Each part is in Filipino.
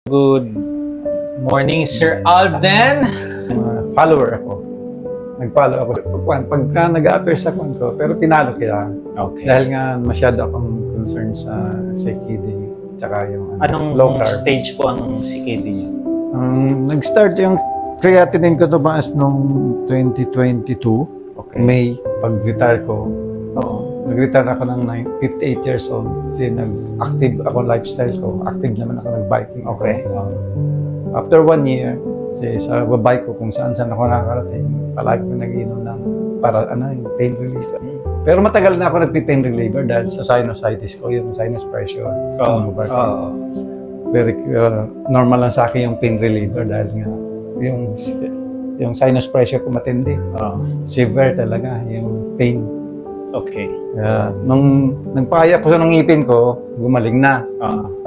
Good morning, Sir Alden. Follower ako. Nag-follow ako. Pagka nag-appear sa kwanto, pero pinalo kaya. Okay. Dahil nga masyado akong concerned sa CKD. Tsaka yung Anong low carb. stage po ang CKD niyo? Nag-start yung creatinine ko tumaas noong 2022. Okay. May pag-retire ko. Nag-retire ako ng 58 years old. Nag-active ako lifestyle ko. Active naman ako nag-biking. Okay. After 1 year, sa bike ko kung saan ako nakakarating, palagi ko nag-inom ng yung pain reliever. Pero matagal na ako nagpi-pain reliever dahil sa sinusitis ko, yung sinus pressure. Very normal lang sa akin yung pain reliever dahil nga yung sinus pressure ko matindi. Severe talaga yung pain. Okay. Nung nagpahaya ko sa ngipin ko, gumaling na.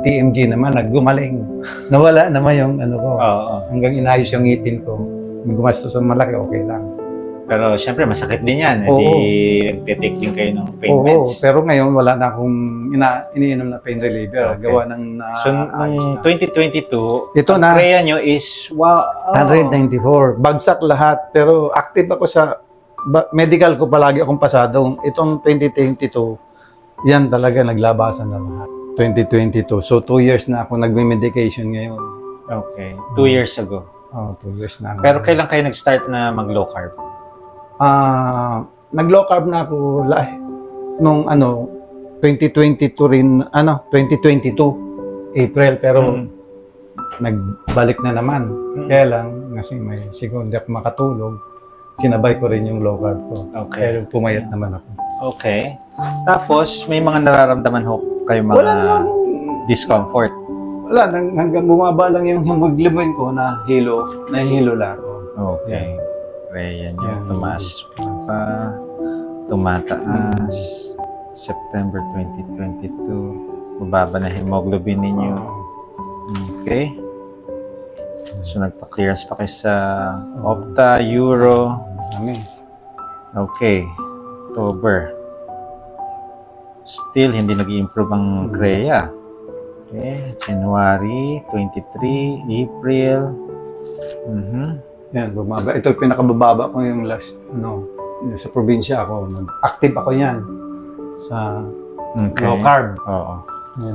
TMG naman, naggumaling. Nawala naman yung ko. Hanggang inayos yung ngipin ko. Gumastos ng malaki, okay lang. Pero siyempre, masakit din yan. Oo. Nagtitake din kayo ng pain meds. Pero ngayon, wala na akong iniinom na pain reliever. Okay. Gawa ng So, noong 2022, ito ang na, Rhea nyo is, 194. Bagsak lahat. Pero active ako sa medical ko palagi akong pasadong. Itong 2022, yan talaga naglabasan na lahat. 2022. So, 2 years na ako nagme-medication ngayon. Okay. 2 years ago. 2 years na. Pero kailan kayo nag-start na mag-low carb? Nag-low carb na ako nung 2022 rin, 2022, April. Pero nagbalik na naman. Kaya lang, kasi may siguro hindi ako makatulog. Sinabay ko rin yung low carb ko. Okay. Kaya pumayat naman ako. Okay. Tapos, may mga nararamdaman kayo mga discomfort? Wala, hanggang bumaba lang yung hemoglobin ko na hilo lang ako. Okay. Rhea nyo, tumaas pa, tumataas, September 2022, mababa na hemoglobin ninyo. Okay. So, nagpa-clearance pa kayo sa Opta, Euro. Okay. October. Still, hindi nag-i-improve ang Rhea. Okay. January, 23, April. Yan, bumaba. Ito yung pinakabababa ko yung last, sa probinsya ako. Active ako yan sa low carb. Oo.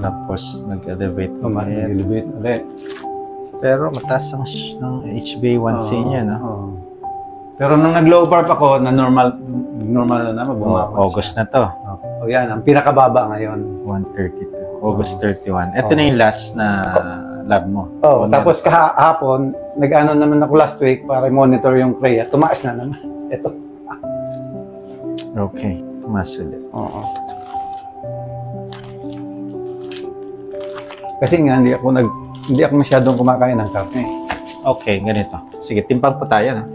Tapos, nag-elevate Nag-elevate ulit. Pero mataas ng HbA1c niya, no? Pero nung nag-low carb ako, na normal na naman, bumaba August na to. Yan, ang pinakababa ngayon. 132. August 31. Ito na yung last na lab mo. Tapos kahapon, nag-ano naman ako last week para monitor yung Rhea. Tumaas na naman. Ito. Okay. Tumaas ulit. Kasi nga, hindi ako masyadong kumakain ng karne. Okay, ganito. Sige, timpang po tayo, no?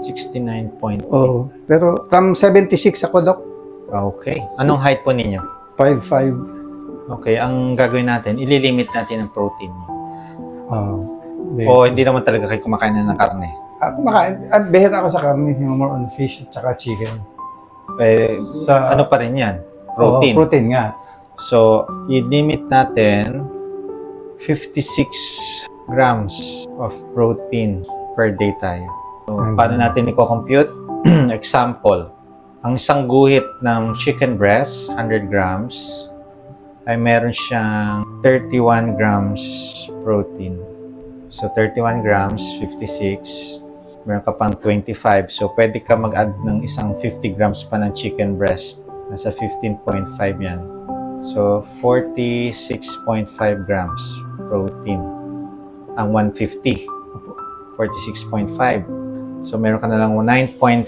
69 point. Pero from 76 ako, Doc. Okay. Anong height po ninyo? 5'5". Okay, ang gagawin natin, ililimit natin ang protein niyo. O hindi naman talaga kayo kumakain ng karne? Kumakain. Behera ako sa karne, yung more on fish at saka chicken. Ano pa rin yan? Protein. Protein nga. So, i-limit natin 56 grams of protein per day tayo. So, paano natin i-compute? Example, ang isang guhit ng chicken breast, 100 grams, ay meron siyang 31 grams protein. So, 31 grams, 56. Meron ka pang 25. So, pwede ka mag-add ng isang 50 grams pa ng chicken breast. Nasa 15.5 yan. So, 46.5 grams protein. Ang 150. 46.5. So, meron ka na lang 9.5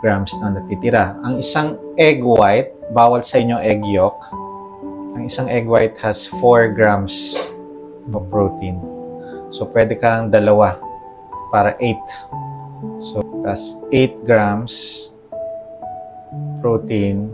grams na natitira. Ang isang egg white, bawal sa inyo egg yolk. Ang isang egg white has 4 grams of protein. So, pwede kang dalawa para 8. So, that's 8 grams protein